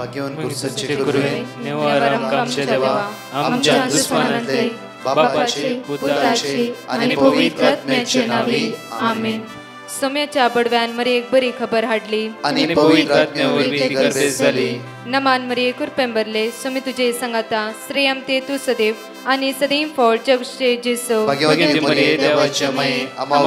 भाग्यवान कुर्सचे गुरुवे निवार आमच्या देवा आमच्या दुश्मनांतले बापाचे पुत्राचे आणि पवित्र आत्म्याचे नावे आमेन. सोम्याच्या बडव्यान मरी एक बरी खबर हाडली आणि पवित्र आत्म्यावर ती गर्भेस झाली. नमान मरी कुरपेंबरले सोमी तुझे संगाता श्रेयम ते तू सदैव आणि सदैव फळ जगचे जेसो. भाग्यवती मरिये देवाच्या माये आम्हा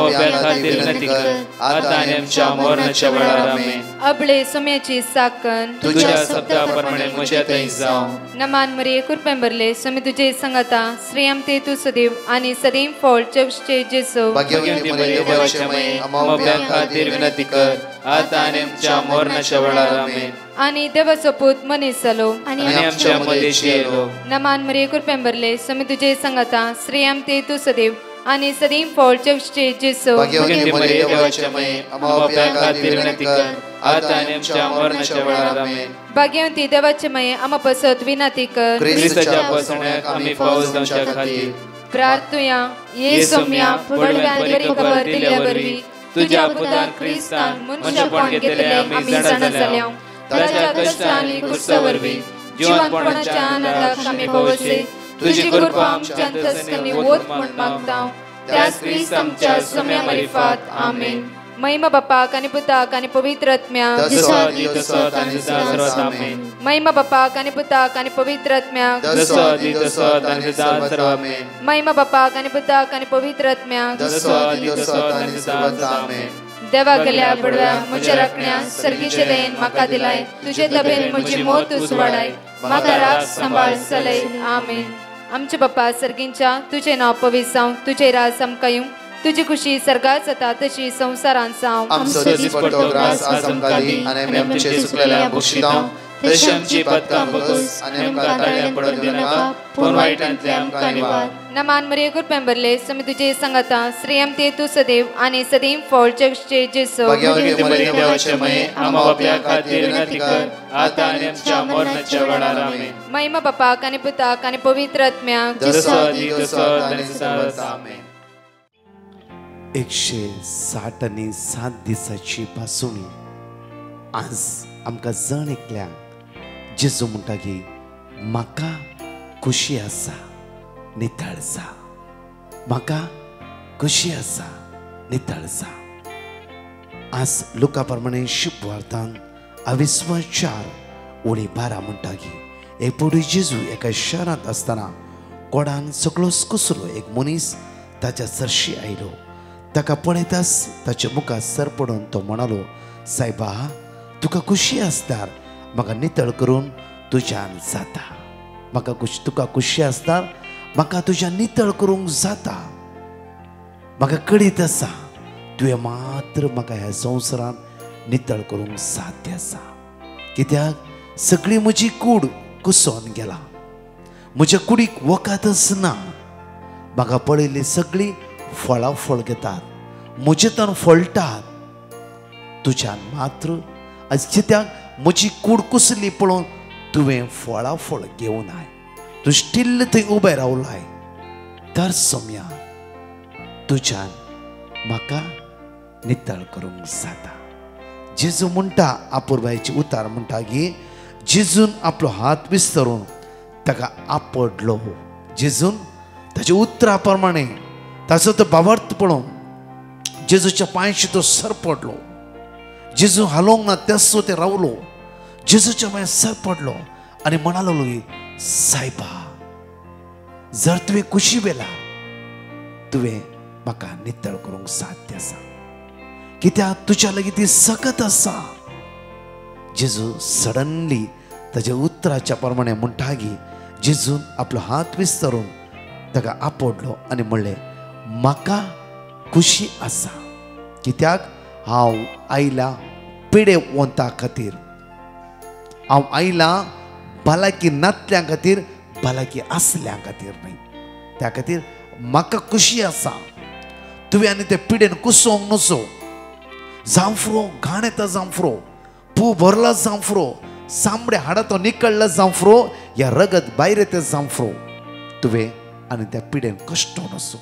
खातीर विनंती कर आता आणि आमच्या मरणाच्या वेळार आमेन. अबळे सोम्याची साकन तुझ्या शब्दाप्रमाणे म्हज्या थंय जावं. नमान मरी कुरपेंबरले सोमी तुझे संगाता श्रेयम ते तू सदैव आणि सदैव फळ जगचे जेसो. भाग्यवती मरिये देवाच्या माये आम्हा खातीर विनंती कर आता आणि आमच्या मरणाच्या वेळार आमेन. आणि देवाचो पूत मनीस जालो आणि आमच्या मदेशी आयलो. नमान मरी कुरपेंबरले सोमी तुझे संगाता श्रेयम ते तू सदैव आणि सदैव फळ जगचे जेसो. भाग्यवती मरिये देवाच्या माये आम्हा खातीर विनंती कर आता आणि आमच्या मरणाच्या वेळार आमेन. भाग्यवती देवाचे माये आम्हा पसत विनंती कर ख्रिस्ताच्या पासण्याक आम्ही पावस जावच्या खातीर प्रार्थुया. ये सोम्या बडव्यान बरी खबर दिल्या वरवी तुझ्या पुतान ख्रिस्तान मनुष्यपण घेतले आम्ही जाणा जाल्या. ताच्या कष्टांनी कुर्सावरवी जीवनपणाच्या आनंदाक आम्ही पावसे. तुझी कृपा आमच्या अंतस्करणी वोत म्हण मागता त्याच ख्रिस्त आमच्या सोम्या मरिफात आमेन. महिमा बापाक आणि पुताक आणि पवित्र आत्म्याक महिमा बापाक आणि पुताक आणि पवित्र आत्म्याक महिमा बापाक आणि पुताक आणि पवित्र आत्म्याक देवा गेल्या बडव्या म्हज्या राखण्या सर्गीचे देन म्हाका दिलाय. तुझे तबेन म्हजी मोत तूं वाडाय म्हाका राख सांबाळ चलय आमेन. आमचे बाप्पा सर्गींच्या तुझे नाव पवित्र जावं तुझे राज आमकां येवं तुझी खुशी सर्गात जाता तशी संसारांत जावं. आमचो दिसपट्टो ग्रास आज आमकां दी आनी आमी आमचे सुकलेल्या बक्षितां तशी आमची पातकां बगस आनी आमकां ताळ्यां पडूंक दिनाका पूण वायटांतले आमकां निवार. नमान मरिये कुरपेंबरले सोमी तुझे संगाता श्रेयम ते तू सदैव आणि सदैव फळ जगचे जेसो. भाग्यवती मरिये देवाचे माये आम्हा बापया खातीर विनंती कर आता आनी आमच्या मरणाच्या वेळार आमेन. महिमा बापाक आणि पुताक आणि पवित्र आत्म्याक आमेन. 167 दिसाची पासुणी आज आमकां जण एकल्याक जेजू म्हणटा की म्हाका खुशी आसा नितळ जा. म्हाका खुशी आसा नितळ जा. आज लुका प्रमाणे शुभ वार्तान 22:4 म्हणटा की एक पडू जेजू एका शहरांत आसतना कोडान सगळोच कुसलो एक मनीस ताच्या चरशी आयलो. ताका पळयताच ताच्या मुखार सर पडून तो म्हणालो सायबा तुका खुशी आसल्यार म्हाका नितळ करून तुज्यान जाता. तुका खुशी आसल्यार म्हाका तुज्यान नितळ करूंक जाता. म्हाका कळीत आसा तुवें मात्र म्हाका ह्या संवसारांत नितळ करूंक साध्य आसा. कित्याक सगळी म्हजी कूड कुसोन गेला. म्हज्या कुडीक वखदच ना. म्हाका पळयली सगळी फळां फळ घेतात म्हजे तन फळटात. तुज्यान मात्र आज कित्याक म्हजी कूड कुसली पळोवन तुवें फळां फळ घेवन आय. तूं स्टिल्ल थंय उबें रावलाय. तर सोम्या तुज्यान म्हाका नितळ करूंक जाता. जेजू म्हणटा आपुरबायेचे उतार म्हणटा की जेजून आपलो हात विस्तरून ताका आपडलो. जेजून ताच्या उतरा प्रमाणे ताचो तो भावार्थ पळोवन जेजूच्या पांयशी तो सर पडलो. जेजू हालोंक ना तेसो ते रावलो. जेजूच्या पांयां सर पडलो आनी म्हणालो सायबा जर तुवें खुशी वेला तुवें म्हाका नितळ करूंक साध्य आसा. कित्याक तुज्या लागीं ती सकत आसा. जेजू सडनली ताच्या उतराच्या प्रमाणे म्हणटा की जेजून आपलो हात विस्तरून ताका आपडलो आनी म्हणलें म्हाका खुशी आसा. कित्याक हांव आयला पिडे वंता खातीर. हांव आयला भलायकी नातल्या खातीर भलायकी आसल्या खातीर न्हय. त्या खातीर म्हाका खुशी आसा. तुवें आनी ते पिडेन कुसोंक नसो. जांफरो घाण येता जांफरो पू भरला जांफरो सामडे हाडा तो निकळ्ळा जांफरो या रगत भायर येता जांफरो. तुवें आनी त्या पिडेन कष्ट नसो.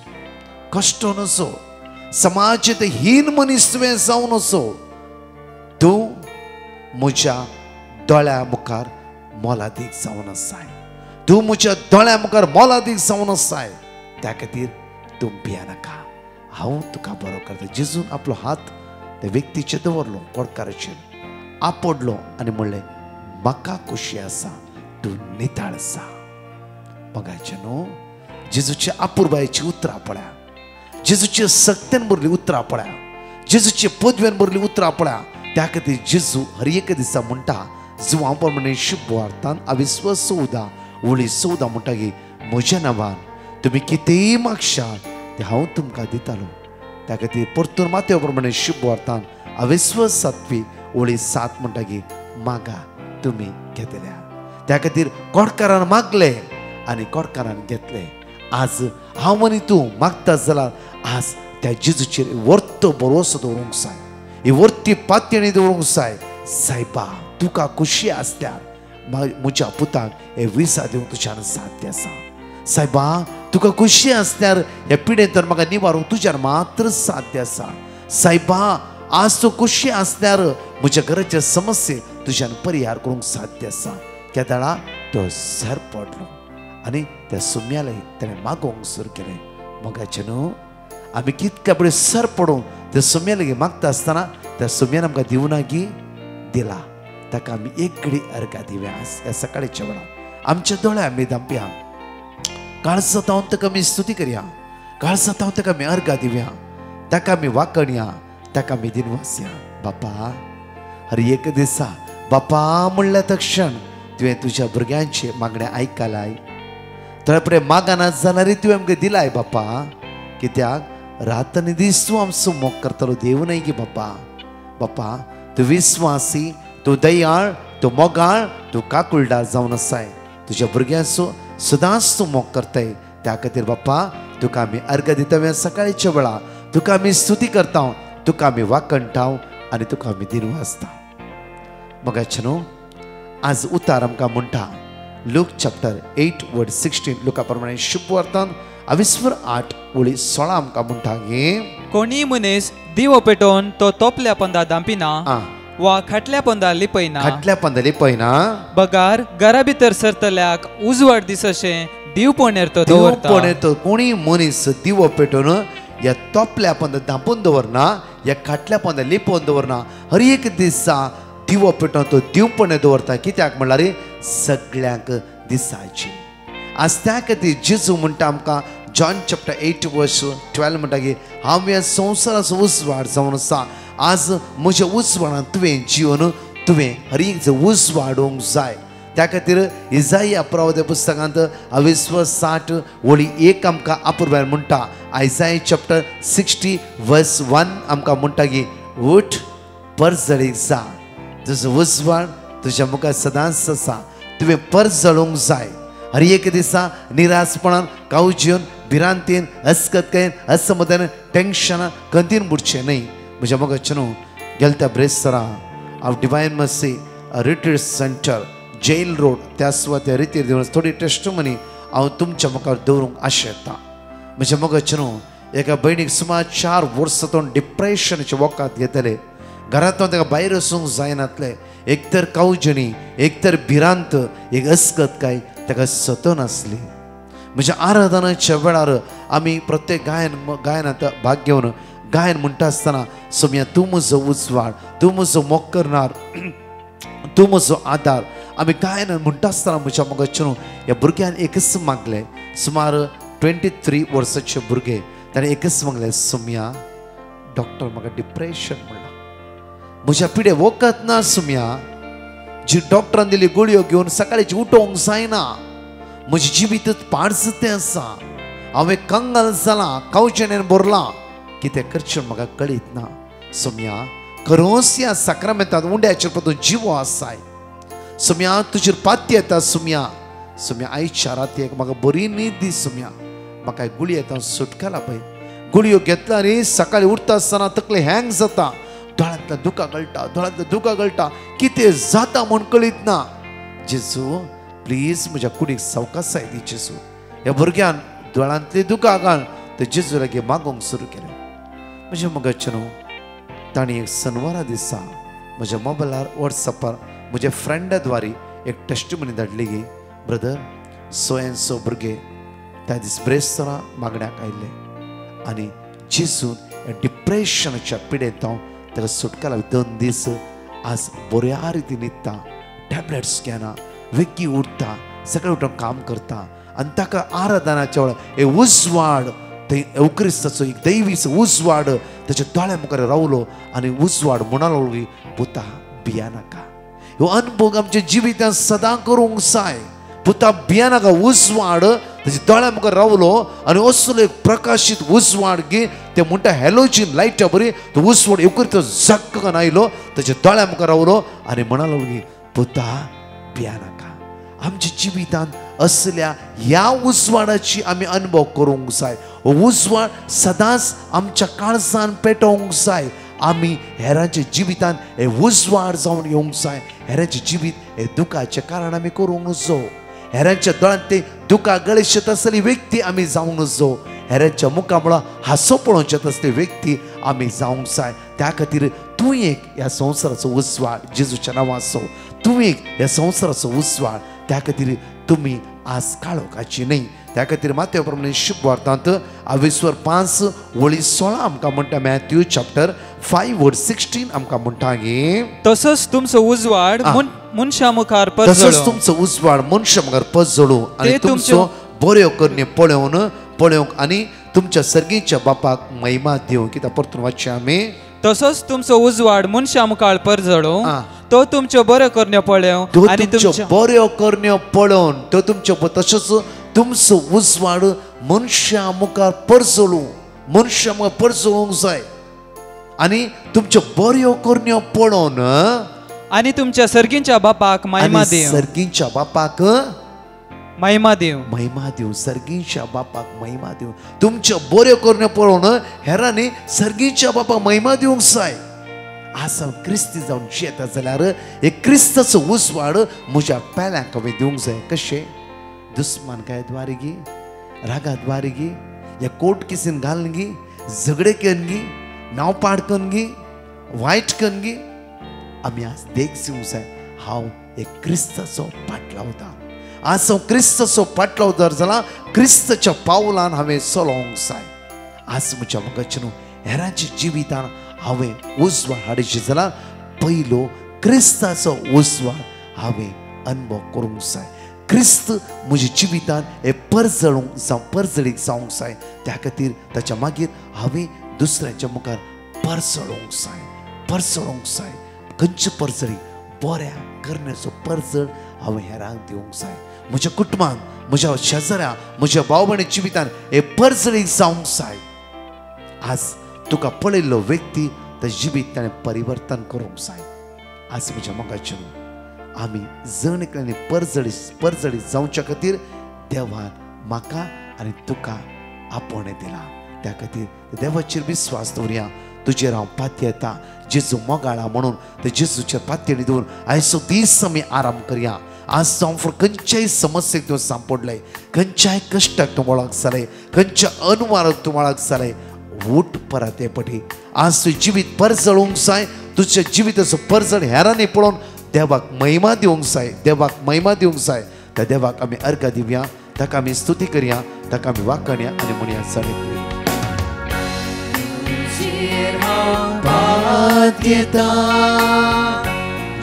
समाजात हीन मनीस तुवें जावन असो. तूं म्हज्या दोळ्या मुखार मोलादीक जावन आसाय. तूं म्हज्या दोळ्या मुखार मोलादीक जावन आसाय. त्या खातीर तूं भियेनाका. हांव तुका बरो करता. जेजून आपलो हात त्या व्यक्तीचेर दवरलो, कोडकाराचेर आपडलो आनी म्हणलें, म्हाका खोशी आसा, तूं निताळ आसा. बघायचें न्हू, जेजूच्या अपुरबायेची उतरां पळया, जेजूच्या सक्तेन भरली उतरां पळया, जेजूचे पदवेन भरली उतरां पळया. त्या खातीर जेजू हर एक दिसा म्हणटा, जुवां प्रमाणे शुभ वार्तान अविस्वास सौदा उळी सौदा म्हणटा की म्हज्या नांवान तुमी कितेंय मागशात तें हांव तुमकां दितालो. त्या खातीर परतून मातेव प्रमाणे शुभ वार्तान अविस्वास 7 ओळी 7 म्हणटा की मागा तुमी घेतल्या. त्या खातीर कोडकारान मागले आनी कोडकारान घेतले. आज हांव आनी तूं मागता जाल्यार आज त्या जेजूचेर वर्त भरोसो दवरूंक जाय, ही वर्ती पातयेणी दवरूंक जाय. सायबा तुका खोशी आसल्यार म्हज्या पुताक हे विसा दिवंक तुज्यान साध्य आसा. सायबा तुका खोशी आसल्यार ह्या पिडेंतल्यान म्हाका निवारूंक तुज्यान मात्र साध्य आसा. सायबा आज तूं खोशी आसल्यार म्हज्या घराचे समस्ये तुज्यान परिहार करूंक साध्य आसा. त्या वेळा तो झर पडलो आनी त्या सुम्याले ताणें मागोवंक सुरू केलें. मोगाचें न्हू, आमी कितके बरें सर पडून त्या सुम्याले मागता आसतना त्या सुम्यान आमकां दिवनागी दिला. ताका आमी एक घडी अर्घा दिव्या. ह्या सकाळच्या वेळा आमच्या दोळ्या आमी धांपया, काळजांत ताका आमी स्तुती करया, काळजांत ताका आमी अर्घा दिव्या, ताका आमी वाकणया, ताका आमी दिनवासया. बापा हर एक दिसा बापा म्हणल्या तक्षण तुवें तुज्या भुरग्यांचे मागणे आयकलाय. थोडे परेन मागना जाल्यारय तुवें आमकां दिलाय बापा. कित्याक रात आनी दीस तूं आमचो मोग करतलो देव न्हय गे बापा. बापा तूं विस्वासी, तूं दयाळ, तूं मोगाळ, तूं काकुळडार जावन आसाय. तुज्या भुरग्यांचो सदांच तूं मोग करताय. त्या खातीर बापा तुका आमी अर्घ दिता. सकाळच्या वेळा तुका आमी स्तुती करता, तुका आमी वाकणटा आनी तुका आमी दिनवासता. मोगाचें न्हू, आज उतार आमकां म्हणटा लूक चॅप्टर 8 वर्ड 16 लुका प्रमाणे शुभ वार्तान 28 ओळी 16 आमकां म्हणटा की कोणी मनीस दिवो पेटोवन तो तोपल्या पंदा दांपिना वा खाटल्या पंदा लिपयना. खाटल्या पंदा लिपयना. बगार घरा भितर सरतल्याक उजवाड दिसशें दिव पोणेर तो दवरता. कोणी मनीस दिवो पेटोवन ह्या तोपल्या पंदा धांपून दवरना, ह्या खाटल्या पंदा लिपोवन दवरना. हर एक दिसा दिवो पेटोवन तो दिवपणे दवरता. कित्याक म्हणल्यार सगळ्यांक दिसाची. आज त्या खातीर जेजू म्हणटा आमकां जॉन चॅप्टर 8 वर्स 12 म्हणटा की हांव ह्या संवसाराचो उजवाड जावन आसा. आज म्हज्या उजवाडान तुवें जिवन तुवें हर एक उजवाडूंक जाय. त्या खातीर इजाया प्रवादी पुस्तकांत 28 ओळी 1 आमकां अपुरबायर म्हणटा. आयजाया चॅप्टर 60 वर्स 1 आमकां म्हणटा की उठ परजळीक जा, तुजो उजवाड तुज्या मुखार सदांच आसा. तुवें परजळूंक जाय. हर एक दिसा निरासपणान कावजीवन भिरांतीन अस्कतकायेन असमाधान टेंशनान कंदीन बुडचें न्हय. म्हज्या मोगाचें न्हू, गेल्या त्या ब्रेस्तरा of divine mercy retreat centre jail road त्या सुवाते रितीर दिवन थोडी टेस्टमनी हांव तुमच्या मुखार दवरूंक आशा येता. म्हज्या मोगाचें न्हू, एका भयणीक सुमार 4 वर्सां डिप्रेशनाच्या वोकांत घेतले. घरांतून ताका भायर वचूंक जायनातलें. एक तर कावजणी, एक तर भिरांत, एक अस्कतकाय ताका सतन आसली. म्हज्या आराधनाच्या वेळार आमी प्रत्येक गायनांत भाग घेवन गायन म्हणटा आसतना सोम्या तूं म्हजो उजवाड, तूं म्हजो मोग करणार, तूं म्हजो आदार. आमी गायन म्हणटा आसतना म्हज्या मोगाचें न्हू, ह्या भुरग्यान एकच मागलें. सुमार 23 वर्साचे भुरगे. ताणें एकच मागलें, सोम्या डॉक्टर म्हाका डिप्रेशन म्हणलां. म्हज्या पिडे वखद ना सोम्या. जी डॉक्टरान दिली गुळयो घेवन सकाळची उठोवंक जायना. म्हजें जिवीत पाडसतें आसा. हांवें कंगाल जालां, कावचेण्यान भरलां. कितें करचें म्हाका कळीत ना. सोम्या खरोच ह्या साक्रामेंतांत उंड्याचेर पळोवन जिवो आसाय. सोम्या तुजेर पाती येता. सोम्या सोम्या आयच्या रातयेक म्हाका बरी न्हीद दी. सोम्या म्हाका गुळयो येता सुटकेला पळय. गुळयो घेतला न्ही सकाळीं उठता आसतना तकलें हँग जाता, दोळ्यांतल्यान दुकां गळटा, दोळ्यांतल्यान दुकां गळटा. कितें जाता म्हूण कळीत ना. जेजू प्लीज म्हज्या कुडीक सावकासाय दी. जेजू ह्या भुरग्यान दोळ्यांतली दुकां घाल. ते जेजू लागीं मागोवंक सुरू केलें. म्हज्या मोगाचें न्हू, तांणी एक शनवारा दिसा म्हज्या मोबायलार वॉट्सॅपार म्हज्या फ्रेंडा द्वारे एक टेस्टिमनी धाडली गी ब्रदर सो एंड सो भुरगे त्या दीस ब्रेस्तांव मागण्याक आयिल्ले आनी जेजून डिप्रेशनाच्या पिडेंत ताका सुटका लागली 2 दीस आज बऱ्या रितीन न्हिदता टॅबलेट्स घेना वेगी उठता सकाळी उठून काम करता आनी ताका आराधनाच्या वेळार हे उजवाड थंय एवक्रिस्ताचो एक दैवीचो उजवाड ताच्या दोळ्या मुखार रावलो आनी उजवाड म्हणून लागली पुता भिया नाका ह्यो अनुभव आमच्या जिवितांत सदां करूंक जाय पुता भिया नाका उजवाड ताच्या दोळ्या मुखार रावलो आनी असलो एक प्रकाशीत उजवाड गे ते म्हणटा हॅलोजीन लायटा बरी तो उजवाड एवक्रिस्त झक्कन आयलो ताच्या दोळ्या मुखार रावलो आनी म्हणून लागली पुता भिया नाका आमच्या जिवितांत असल्या ह्या उजवाडाची आमी अनुभव करूंक जाय उजवाड सदांच आमच्या काळजान पेटोवंक जाय आमी हेरांच्या जिवितांत हे उजवाड जावन येवंक जाय हेरांचे जिवीत हे दुखाचे कारण आमी करूंक नजो हेरांच्या दोळ्यांत ते दुखा गळशेत असली व्यक्ती आमी जावंक नजो हेरांच्या मुखा म्हळ्यार हांसो पळोवचेत असली व्यक्ती आमी जावंक जाय त्या खातीर तूं एक ह्या संवसाराचो उजवाड जेजूच्या नांवाचो तूं एक ह्या संवसाराचो उजवाड त्या खातीर तुमी आज काळोखाची न्ही त्या खातीर मातये प्रमाणे शुभ वार्तांत 22:5 आमकां म्हणटा मॅथ्यू चॅप्टर 5:16 आमकां म्हणटा की तसोच तुमचो उजवाड मनशा मुखार तसोच तुमचो उजवाड मनशा मुखार पजळो आनी तुमचो बऱ्यो करण्यो पळोवंक आनी तुमच्या सर्गीच्या बापाक महिमा दिवं कित्याक परतून वाचचे आमी तसोच तुमचो उजवाड मनशा मुखार परजळो तो तुमच्यो बऱ्यो करण्यो पळोवन आनी तुमच्यो बऱ्यो करण्यो पळोवन तो तुमच्यो तसोच तुमचो उजवाड मनशा मुखार परजळूंक जाय आनी तुमच्यो बऱ्यो करण्यो पळोवन आनी तुमच्या सर्गीच्या बापाक महिमा दिवं सर्गीच्या बापाक महिमा दिवं सर्गीच्या बापाक महिमा दिवं तुमच्या बऱ्यो करण्यो पळोवन हेरांनी सर्गीच्या बापाक महिमा दिवंक जाय आज हांव क्रिस्ती जावन जियेता जाल्यार एक क्रिस्ताचो उजवाड म्हज्या पेल्यांक हांवें दिवंक जाय कशें दुस्मानकायेद्वारे गी रागाद्वारे गी या कोर्ट केसीन घालन गी झगडे करून गी नांव पाड करून गी वायट करून गी आमी आज देख दिवंक जाय हांव एक क्रिस्ताचो पाटलावता आज हांव क्रिस्ताचो पाटलावदार जाल्यार क्रिस्ताच्या पावलान हांवें चलोवंक जाय आज म्हज्या मुखाचे न्हू हेरांच्या जिवितान हांवें उजवाड हाडचे जाल्यार पयलो क्रिस्ताचो उजवाड हांवें अनुभव करूंक जाय क्रिस्त म्हज्या जिवितान हे परजळीक जावंक जाय त्या खातीर ताच्या मागीर हांवें दुसऱ्यांच्या मुखार परजळोंक जाय खंयची परजळी बऱ्या करण्याचो परजळ हांवें हेरांक दिवंक जाय म्हज्या कुटुंबान म्हज्या शेजाऱ्या म्हज्या भाव भयणी जिवितान हे परजळीक जावंक जाय आज तुका पळयल्लो व्यक्ती ताचें जिवीत ताणें परिवर्तन करूंक जाय आज म्हज्या मोगाचे आमी जण एकल्यांनी परजळी जावच्या खातीर देवान म्हाका आनी तुका आपणे दिला त्या खातीर देवाचेर विश्वास दवरया तुजेर हांव पातये येता जेजू मोगाळा म्हणून ते जेजूचेर पातयेणी दवरून आयचो दीस आमी आराम करया आज जावं फुडें खंयच्याय समस्येक तूं सांपडले खंयच्याय कश्टाक तूं वळख जालें खंयच्या अनुवाराक तूं वळख जालें उठ परत पटी आज तुजें जिवीत परजळूंक जाय तुज्या जिविताचो परजळ हेरांनी पळोवन देवाक महिमा दिवंक जाय त्या देवाक आमी अर्घ दिवया ताका आमी स्तुती करया ताका आमी वाखणया आनी म्हणया चड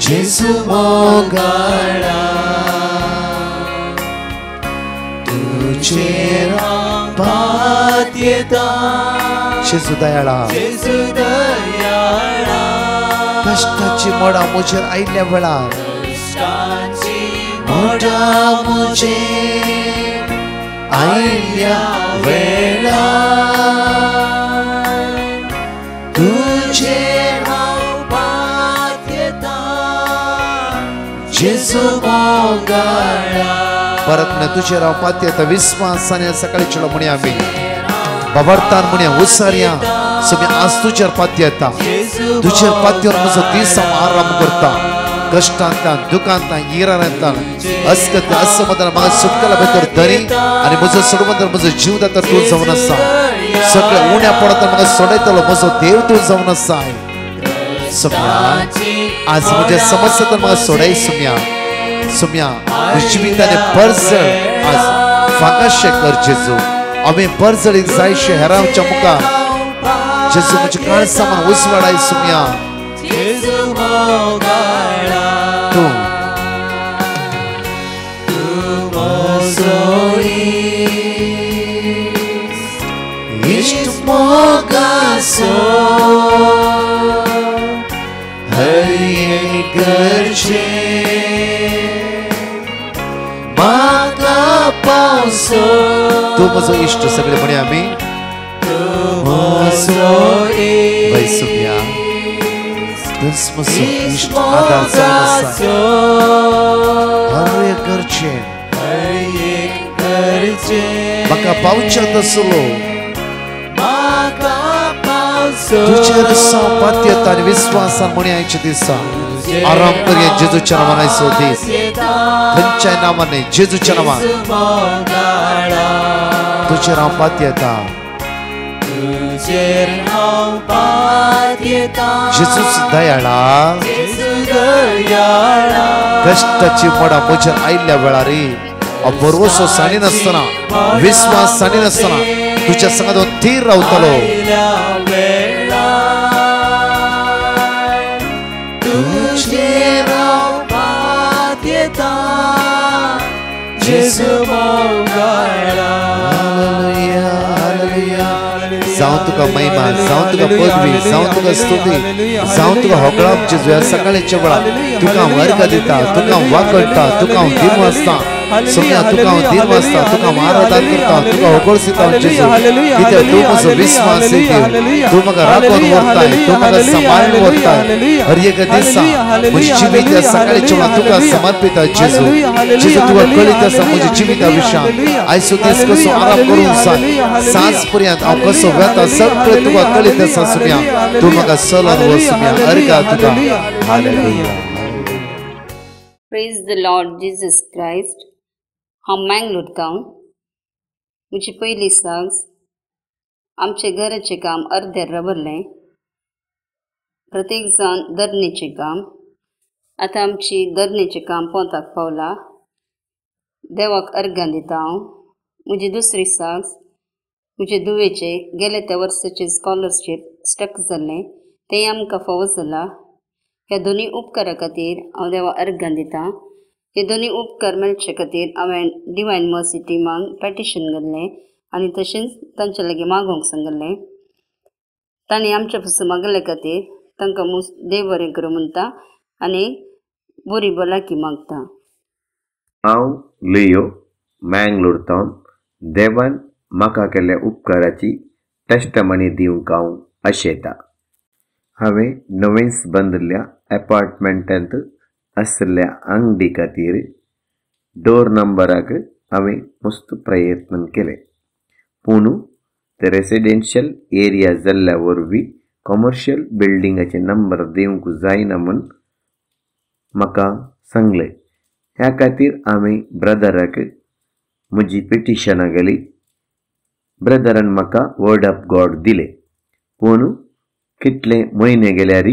जेजू मोगाळा तुजेर पात येता जेजू दयाळा कष्टाची मोडा मुजेर आयिल्ल्या वेळार मोडा मुजेर आयिल्ल्या वेळार तुजेर हांव पात येता जेजू मोगाळा परत म्हणून तुजेर हांव पात येता विस्वासाने सकाळी चलो म्हणया आमी बाबरतान म्हणया उसारया सगळे आज तुजेर पातये येता तुजेर पातयेर म्हजो दीस हांव आराम करता कश्टांतल्यान दुखांतल्यान इरांतल्यान अस्कत असमाधान म्हाका सुटकेला भितर धरी आनी म्हजो सोडून म्हजो जीव जाता तूं जावन आसा सगळे उण्या पडता म्हाका सोडयतलो म्हजो देव तूं जावन आसा सुम्या आज म्हज्या समस्येतून म्हाका सोडय सुम्या सुम्या जिविताने परजळ आज फाकाशे कर जेजू आम्ही परजळीक जायशे हेरांच्या मुखार जेजू म्हजे काळ सामान उजवाडाय सुम्या तू इष्ट मोगासो हर एक गरजे म्हाका पावसो तू म्हजो इश्ट सगळे म्हणया आमी वय सुम्या तूच म्हजो इश्ट आदार जावन आसा हर एक गरजे म्हाका पावचे तसलो तुझेर पात्यता आनी विश्वासान म्हणी आयचे दिसा आराम करया जेजूच्या नांवान आयचो दीस खंयच्याय नांवान न्ही जेजूच्या नांवान तुझेर हांव पात्यता जेजूच दयाळा कश्टाची मोडा म्हजेर आयिल्ल्या वेळार भरवसो साणीनासतना विश्वास साणीनासतना तुझ्या संगात थीर रावतलो जावं तुका महिमा जावं तुका पदवी जावं तुका स्तुती जावं तुका होकळाप जेजू ह्या सकाळच्या वेळार तुका हांव वर्ग दिता तुका हांव वाकडटा तुका हांव दिन वाजता सुम्या तुका हांव दिन वाजता तुका हांव आराधना करता तुका होकळसिता जेजू कित्याक तूं म्हजो विश्वास तूं म्हाका राखून व्हरताय तूं म्हाका सांबाळून व्हरताय हर एक दिसा म्हजी जिवीत ह्या सकाळच्या वेळार तुका समर्पिता जेजू जेजू तुका कळीत आसा म्हज्या जिविता विशयान आयचो दीस कसो आराम करूंक जाय सांज पर्यंत हांव कसो वेता सगळें तुका कळीत आसा सुम्या तूं म्हाका चलोन व्हर सुम्या अर्गा तुका hallelujah Praise the Lord Jesus Christ. हांव मँगलोरतां म्हजी पयली सांग आमचे घराचें काम अर्देर रावरलें प्रत्येक जाण धरणेचें काम आतां आमची धरणेचें काम पोंताक पावलां देवाक अर्गां दिता हांव म्हजी दुसरी सांग म्हजे दुवेचे गेले त्या वर्साचें स्कॉलरशीप स्टक जाल्लें तें आमकां फावो जालां ह्या दोनी उपकारा खातीर हांव देवा अर्गां दितां हे दोनी उपकार मेळचे खातीर हांवें डिवायन मर्सी टिमाक पॅटिशन घाल्लें आनी तशेंच तांचे लागीं मागोवंक सांगलें तांणी आमचे पासून मागले खातीर तांकां देव बरें करूं म्हणटा आनी बरी भलायकी मागता हांव लियो मँगलोरतावन देवान म्हाका केल्ल्या उपकाराची टेस्टमनी दिवंक हांव आशेतां हांवें नवेंच बांदिल्ल्या एपार्टमेंटांत आसल्या अंगडी खातीर डोर नंबराक हांवें मस्त प्रयत्न केले पूण ते रेसिडेन्शियल एरिया जाल्ल्या वरवीं कमर्शियल बिल्डिंगाचे नंबर दिवंक जायना म्हूण म्हाका सांगलें ह्या खातीर हांवें ब्रदराक म्हजी पिटिशनां गेली ब्रदरान म्हाका वर्ड ऑफ गॉड दिलें पूण कितले म्हयने गेल्यार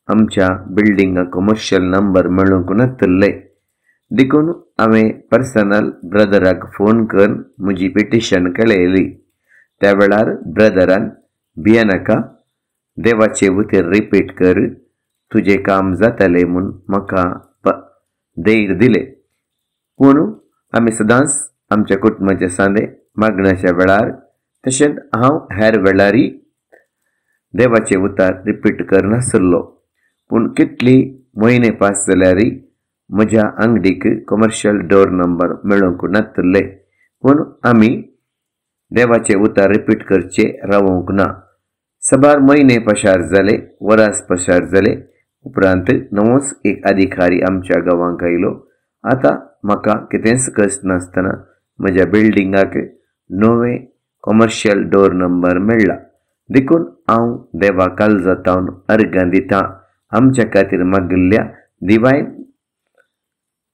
आमच्या बिल्डिंगाक कमर्शियल नंबर मेळूंक नासले देखून हांवें पर्सनल ब्रदराक फोन करून म्हजी पिटिशन कळयली त्या वेळार ब्रदरान भियेनाका देवाचे उतर रिपीट कर तुजें काम जातलें म्हूण म्हाका धैर्य दिलें पूण आमी सदांच आमच्या कुटुंबाचे सांदे मागण्याच्या वेळार तशेंच हांव हेर वेळारी देवाचे उतार रिपीट करनासलो पूण कितली म्हयने पास जाल्यार म्हज्या अंगडीक कमर्शियल डोर नंबर मेळूंक नासले पूण आमी देवाचे उतार रिपीट करचे रावूंक ना सबार म्हयने पशार जाले वरास पशार जाले उपरांत नवोच एक अधिकारी आमच्या गांवांक आयलो आतां म्हाका कितेंच कश्ट नासतना म्हज्या बिल्डिंगाक नवे कमर्शियल डोर नंबर मेळ्ळा देखून हांव देवा काळजांतल्यान अर्गां दितां आमच्या खातीर मागिल्ल्या डिवायन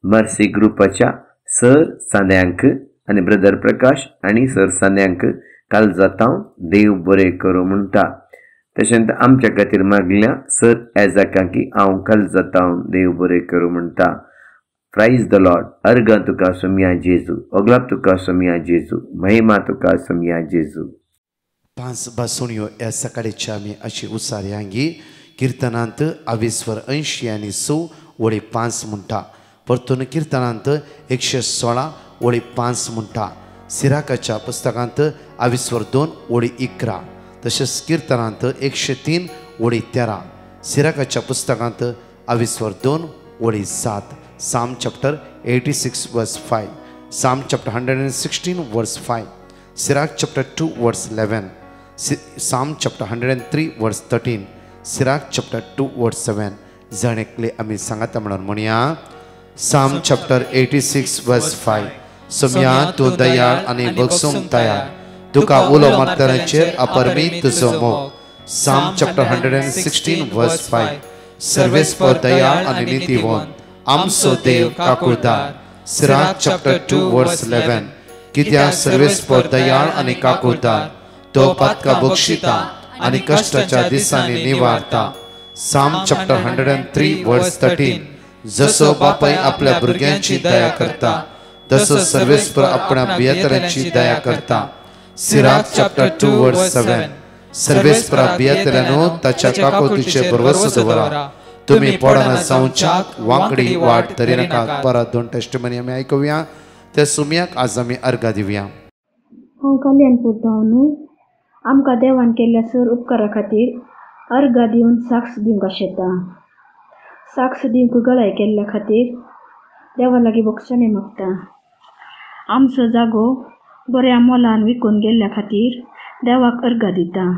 मर्सी ग्रुपाच्या सर सांद्यांक आनी ब्रदर प्रकाश आनी सर सांद्यांक काळजांतल्यान देव बरें करूं म्हणटा तशेंच आमच्या खातीर मागिल्ल्या सर एजाकांकी हांव काळजांतल्यान देव बरें करूं म्हणटा प्राइज द लॉर्ड. अर्घ तुका सोम्या जेजू. ओगलाप तुका सोम्या जेजू. महिमा तुका सोम्या जेजू. 5 बासुणयो ह्या सकाळीच्या आमी अशी उसारी हांगी किर्तनांत 20 आनी 6 वळी 5 म्हणटा. परतून किर्तनांत 116 वळी 5 म्हणटा. सिराकाच्या पुस्तकांत 2 वळी 11. तशेंच किर्तनांत 103 वळी 13. सिराकाच्या पुस्तकांत 2 वळी 7. Psalm chapter 86 verse 5. Psalm chapter 116 verse 5. Sirach chapter 2 verse 11. Psalm chapter 103 verse 13. Sirach chapter 2 verse 7. जणेकले आमी सांगता म्हणून म्हणया. Psalm chapter 86 verse 5. सोम्या तूं दयाळ आनी बगसूंक तयार. तुका उलो मारतनाचेर अपरमी तुजो मोग. Psalm chapter 116 verse 5. सर्वेस्पर दयाळ आनी नितीवंत आमचो देव काकुळदार. सिराक चॅप्टर 2 वर्स 11. कित्याक सर्वेस्पर दयाळ आनी काकुळदार तो पातका बक्षिता आनी कश्टाच्या दिसांनी निवारता. साम चॅप्टर 103 वर्स 13. जसो बापाय आपल्या भुरग्यांची दया करता तसो सर्वेस्पर आपल्या बियेतल्यांची दया करता. सिराक चॅप्टर 2 वर्स 7. सर्वेस्परा बियेतल्यांनो ताच्या काकुळतीचेर भरवसो दवरा. तुम्ही पडना जावच्याक वांकडी वाट धरी नाका. परत 2 टेस्टिमनी आमी आयकुया. त्या सुमयाक आज आमी अर्घ दिवया. हांव कल्याणपूर न्हू. आमकां देवान केल्ल्या सर उपकारा खातीर अर्घ दिवन साक्ष दिवंक आशेता. साक्ष दिवंक गळाय केल्ल्या खातीर देवा लागीं बक्षणे मागता. आमचो जागो बऱ्या मोलान विकून गेल्ल्या खातीर देवाक अर्घ दिता.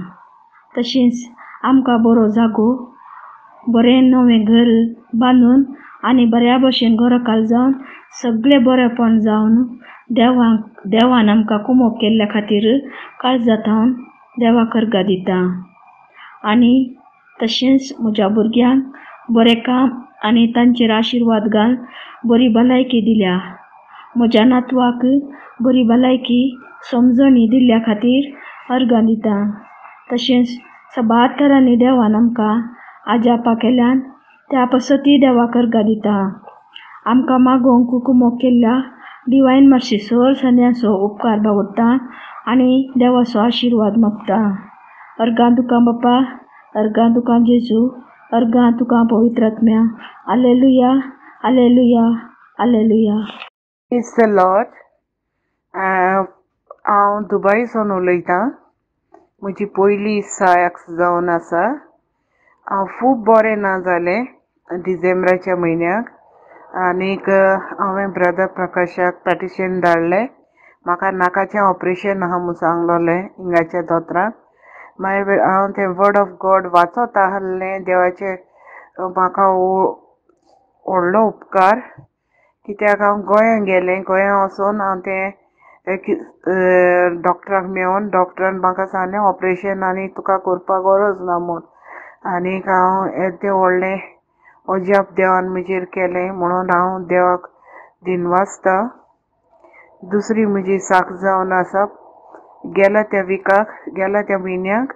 तशेंच आमकां बरो जागो बरें नवें घर बांदून आनी बऱ्या भशेन घरकाल जावन सगळें बरेंपण जावन देवान आमकां कुमोग केल्ल्या खातीर काळजांत देवाक अर्घ दिता. आनी तशेंच म्हज्या भुरग्यांक बरें काम आनी तांचेर आशिर्वाद घाल बरी भलायकी दिल्या. म्हज्या नातवाक बरी भलायकी समजणी दिल्ल्या खातीर अर्घ दिता. तशेंच सबात तरांनी देवान आमकां आजापा केल्यान त्या पसती देवाक अर्घ दिता. आमकां मागोवंक कुमोग केल्ल्या डिवायन मर्सी सर सन्याचो उपकार बावडटा आनी देवाचो आशिर्वाद मागता. अर्घां तुका बापा, अर्घां तुका जेजू, अर्घां तुका पवित्र आत्म्या. Hallelujah, hallelujah, hallelujah. Praise the Lord. हांव दुबयसून उलयतां. म्हजी पयली साक्ष जावन आसा. हांव खूब बरें ना जालें डिसेंबराच्या म्हयन्याक. आनीक हांवें ब्रदर प्रकाशाक पॅटिशन धाडलें. म्हाका नाकाचें ऑपरेशन आहा म्हूण सांगलोलें हिंगाच्या दोतोराक. मागीर हांव तें वर्ड ऑफ गॉड वाचत आहलें. देवाचें म्हाका व्हडलो उपकार. कित्याक हांव गोंयां गेलें. गोंयां वचून हांव तें डॉक्टराक मेळोन डॉक्टरान म्हाका सांगलें ऑपरेशन आनी तुका करपाक गरज ना म्हूण. आनीक हांव येदें व्हडलें अजाप देवान म्हजेर केलें म्हणून हांव देवाक दिनवासता. दुसरी म्हजी साक्ष जावन आसा. गेल्या त्या म्हयन्याक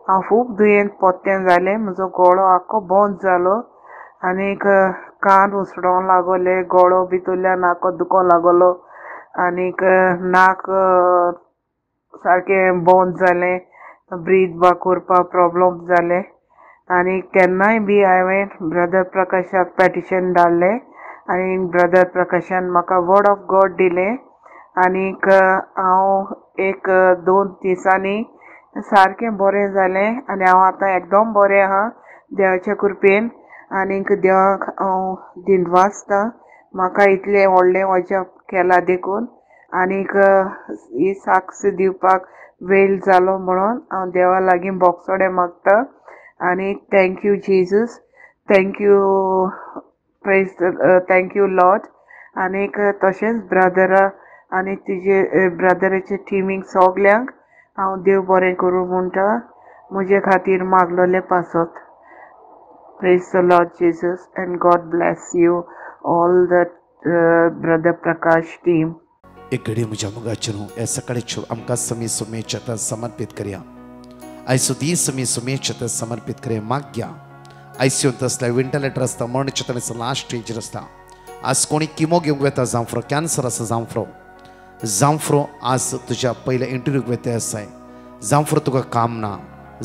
हांव खूब दुयेंत पोत्तें जालें. म्हजो गळो आख्खो बंद जालो आनीक कान उसडोंक लागले. गळो भितरल्यान आख्खो दुखोंक लागलो आनीक नाक सारकें बंद जालें. ब्रीद बा करपाक प्रॉब्लम जालें. आनी केन्नाय बी हांवें ब्रदर प्रकाशाक पॅटिशन धाडलें आनी ब्रदर प्रकाशान म्हाका वर्ड ऑफ गॉड दिलें. आनीक हांव 1-2 दिसांनी सारकें बरें जालें आनी हांव आतां एकदम बरें आहा देवाच्या कृपेन. आनीक देवाक हांव दिनवासता. म्हाका इतलें व्हडलें अजाप केलां देखून आनीक ही साक्ष दिवपाक वेळ जालो म्हणून हांव देवा लागीं बोगसोडे मागता. आनी thank you Jesus, thank you praise, thank you Lord. आनीक तशेंच ब्रदरा आनी तिजे ब्रदराचे टिमीक सगल्यांक हांव देव बरें करूं म्हणटा. म्हजे खातीर मागलोले पासत. Praise the Lord Jesus end God bless you all the brother Prakash team. एक घडी म्हज्या मोगाचे न्हू हे सकाळीच्यो आमकां समी सुमेच्या समर्पीत करया. आयचो दीस समी सुमेच्या समर्पीत करया. मागया आयसीयूंत आसल्या वेंटिलेटर आसता, मरणच्या लास्ट स्टेजीर आसता. आज कोणी किमो घेवंक वेता जांफ्रो कॅन्सर आसा जांफ्रो आज तुज्या पयल्या इंटरव्यूक वेते आसाय जांफ्रो तुका काम ना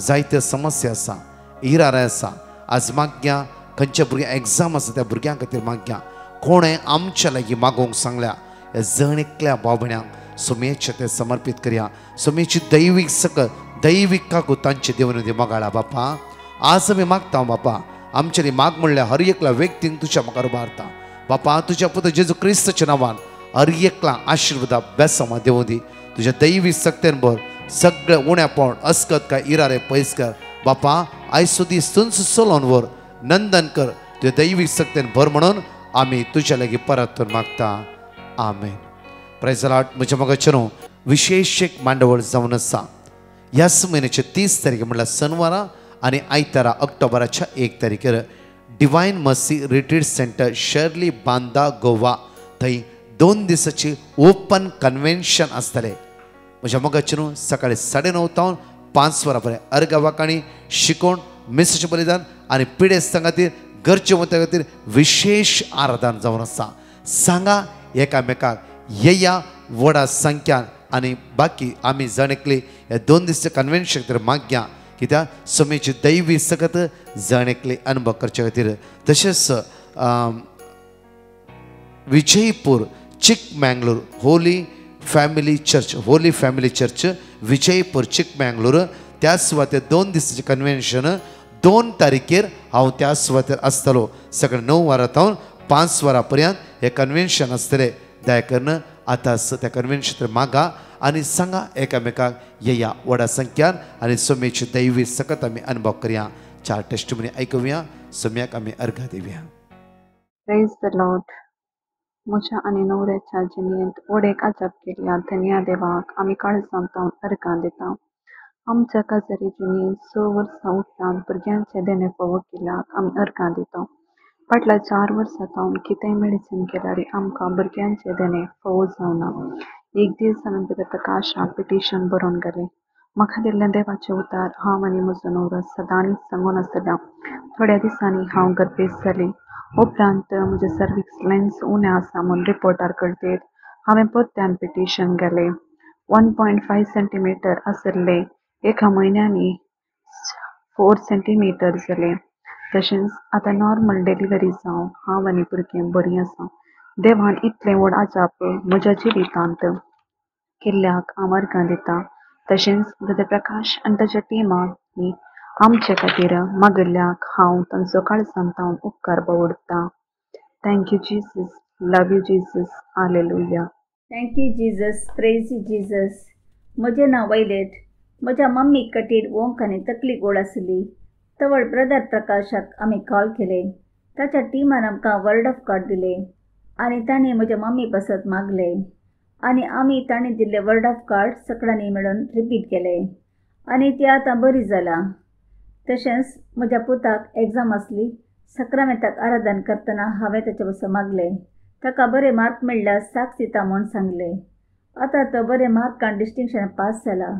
जायत्यो समस्या आसा इरारे आसा आज माग्या खंयच्या भुरग्यांक एग्जाम आसा त्या भुरग्यां खातीर माग्या कोणें आमच्या लागीं मागोवंक सांगल्या ह्या जणिकल्या भाव भयणांक सुमेचे ते समर्पित करया सुमेची दैवीक सकत दैवीक काकू तांचे देवनदी मोगाळा बापा आज आमी मागता बापा आमच्यानी माग म्हणल्यार हर एकल्या व्यक्तींक तुज्या मुखार उबारता बापा तुज्या पुत्र जेजू क्रिस्ताच्या नांवान हर एकला आशिर्वादा बेसमा देवूं दी तुज्या दैवी सक्तेन भर सगळे उण्यापण अस्कत काय इरारे पयस कर बापा आयज सुदी सुंच सोलोवन वर नंदन कर तुज्या दैवी सक्तेन भर म्हणून आमी तुज्या लागीं परत मागता आमेन प्रेज लॉर्ड म्हज्या मोगाचेर विशेष एक मांडवळ जावन आसा ह्याच म्हयन्याच्या 30 तारीख म्हणल्यार शेनवारा आनी आयतारा ऑक्टोबराच्या 1 तारखेर divine mercy retreat centre Shirley Banda Goa थंय 2 दिसाची ओपन कन्वेन्शन आसतलें म्हज्या मोगाचेर सकाळी 9:30 तावन 5 वरां पर्यंत अर्घवाकाणी शिकोवण मिसाचें बलिदान आनी पिडेस्तां खातीर घरचे वता खातीर विशेष आराधन जावन आसा सांगा एकामेकाक येया व्हडा संख्यान आनी बाकी आमी जणेकली ह्या 2 दिसाच्या कन्वेन्शन खातीर माग्या कित्याक सुमेची दैवी सकत जणेकली अनुभव करचे खातीर तशेंच Vijaypur Chikmagalur holy family church Vijaypur Chikmagalur त्या सुवातेर 2 दिसाचें कन्वेन्शन 2 तारखेर हांव त्या सुवातेर आसतलो सकाळी 9 वरां तावन 5 वरां पर्यंत हे कन्वेन्शन आसतलें दया करून आतांच त्या कन्वेन्शन मागा आनी सांगा एकामेकाक येया व्हडा संख्यान आनी सुमेची दैवी सकत आमी अनुभव करया 4 टेस्टिमनी आयकुया सुम्याक आमी अर्घ दिवया प्रेज द लॉर्ड म्हज्या आनी न्हवऱ्याच्या जिणेंत व्हडेक अजाप केल्या धन्या देवाक आमी काळजां तावन अर्घां दिता आमच्या काजारी जिणेंत 6 वर्सां उपरांत भुरग्यांचे देणे फावो केल्याक आमी अर्घां दिता फाटल्या 4 वर्सां तावन कितेंय मेडिसीन केल्यार आमकां भुरग्यांचे देणे फावो जावना एक दीस आमी भितर प्रकाशाक पिटिशन बरोवन गेले म्हाका दिल्लें देवाचें उतार हांव आनी म्हजो न्हवरो सदांच सांगून आसतना थोड्या दिसांनी हांव गर्भेश जाली उपरांत म्हजे सर्विक्स लेन्स उणें आसा म्हूण रिपोर्टार कळटेर हांवें परत्यान पिटिशन गेलें 1.5 सेंटीमीटर आसले एका म्हयन्यांनी 4 सेंटीमीटर जालें तशेंच आतां नॉर्मल डिलिव्हरी जावन हांव आनी भुरगें बरीं आसा देवान इतलें व्हड अजाप म्हज्या जिवितांत केल्ल्याक हांव अर्घां दिता तशेंच ब्रदर प्रकाश आनी ताच्या टिमांनी आमचे खातीर मागिल्ल्याक हांव तांचो काळजां तावन उपकार बावडटा thank you Jesus love you Jesus hallelujah thank you Jesus praise Jesus म्हजें नांव वैलेट म्हज्या मम्मी खातीर वोंक आनी तकली गोड आसली तवळ ब्रदर प्रकाशाक आमी कॉल केले ताच्या टिमान आमकां वर्ड ऑफ गॉड दिले आनी ताणें म्हज्या मम्मी पासत मागले आनी आमी ताणें दिल्ले वर्ड ऑफ गॉड सगळ्यांनी मेळून रिपीट केले आनी ती आतां बरी जाला तशेंच म्हज्या पुताक एग्जाम आसली सक्रामेंताक आराधन करतना हांवें ताचे बसून मागले ताका बरे मार्क मेळ्ळ्यार साक्ष दिता म्हूण सांगले आतां तो बरे मार्कान डिस्टिंक्शन पास जाला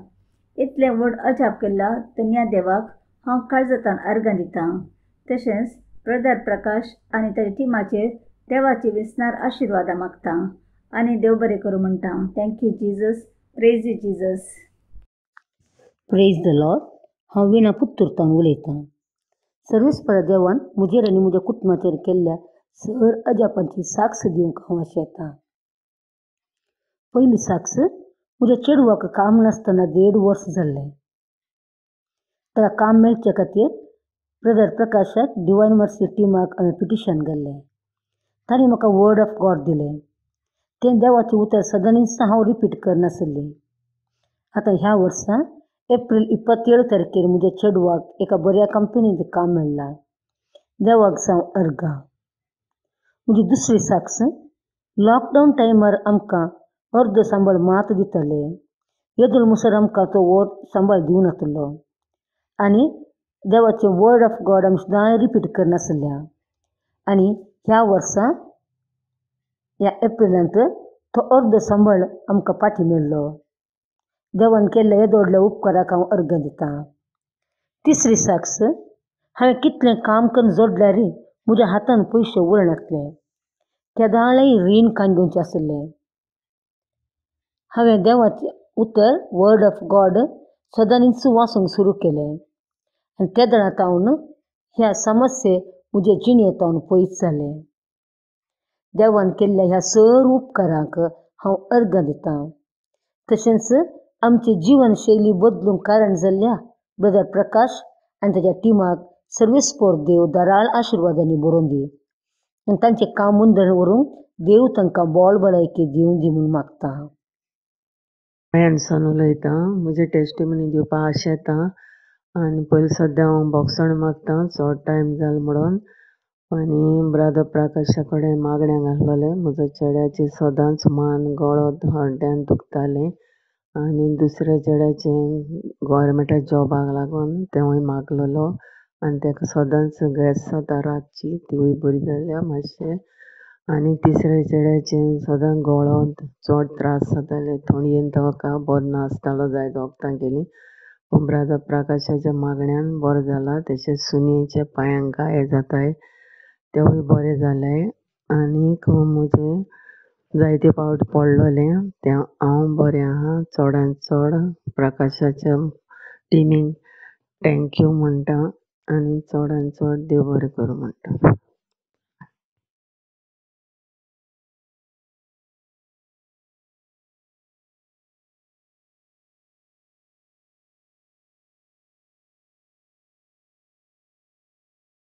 इतलें व्हड अजाप केला धन्या देवाक हांव काळजांतल्यान अर्घां दितां तशेंच ब्रदर प्रकाश आनी ताच्या टिमाचेर देवाची विस्नार आशिर्वादा मागता आनी देव बरें करूं म्हणटा thank you Jesus praise you Jesus praise the Lord हांव विना पुत्तूरतान उलयतां सर्वेस्परा देवान म्हजेर आनी म्हज्या कुटुंबाचेर केल्ल्या सर अजापांची साक्ष दिवंक हांव आशेतां पयली साक्ष म्हज्या चेडवाक काम नासतना 1.5 वर्स जाल्लें ताका काम मेळचे खातीर ब्रदर प्रकाशाक डिवायन मर्सी टिमाक हांवें पिटिशन घाल्लें ताणें म्हाका वर्ड ऑफ गॉड दिलें तें देवाचें उतर सदांच हांव रिपीट करनासली आतां ह्या वर्सा एप्रील 27 तारखेर म्हज्या चेडवाक एका बऱ्या कंपनींत काम मेळ्ळां देवाक जावं अर्घां म्हजी दुसरी साक्ष लॉकडावन टायमार आमकां अर्द सांबाळ मात दिताले येदूळ मुसर आमकां तो सांबाळ दिवं नासलो आनी देवाचें वर्ड ऑफ गॉड आमी सदां रिपीट करनासल्या आनी ह्या वर्सा ह्या एप्रिलांत तो अर्द सांबाळ आमकां पाटी मेळ्ळो देवान केल्ल्या येद व्हडल्या उपकाराक हांव अर्घ दितां तिसरी साक्ष हांवें कितलें काम करून जोडल्यार म्हज्या हातान पयशे उरनासले केदाळय रीण कान घेवचें आसलें. हांवें देवाचें उतर वर्ड ऑफ गॉड सदांच वाचूंक सुरू केलें आनी त्या दाडांतावन ह्या समस्येक म्हजे जिणेंतावन पयस जालें. देवान केल्ल्या ह्या सर्व उपकारांक हांव अर्घ दितां. तशेंच आमची जिवनशैली बदलूंक कारण जाल्ल्या ब्रदर प्रकाश आनी ताच्या टिमाक सर्वेस्पोर देव दाराळ आशिर्वादांनी बरोवन दी आनी तांचें काम मुंदर व्हरूंक देव तांकां बळ भलायकी दिवं दी म्हूण मागतां. गोंयांतसान उलयतां. म्हजें टेस्टिमनी दिवपा आशा येता आनी पयलीं सद्दां हांव बोगसण मागतां चड टायम जालो म्हणून. आनी ब्रदर प्रकाशा कडेन मागण्या घातलेलें. म्हज्या चेड्याचें सदांच मान गळो हड्ड्यान दुखतालें आनी दुसऱ्या चेड्याचें गव्हर्मेंटा जॉबाक लागून तेवूय मागलेलो आनी ताका सदांच गॅस जाता रातची तिवूय बरी जाल्या मातशें. आनी तिसऱ्या चेड्याचें सदां गळो चड त्रास जाताले. थंडयेन ताका बरो नासतालो जायत वखदां केलीं पूण ब्रदर प्रकाशाच्या मागण्यान बरो जाला. तशेंच सुनयेच्या पांयांक गाये जाताय तेवूय बरें जाले. आनीक म्हजें जायते फावट पडलेलें तें हांव बरें आहा. चडांत चड प्रकाशाच्या टिमीक थँक्यू म्हणटा आनी चडांत चड देव बरें करूं म्हणटा.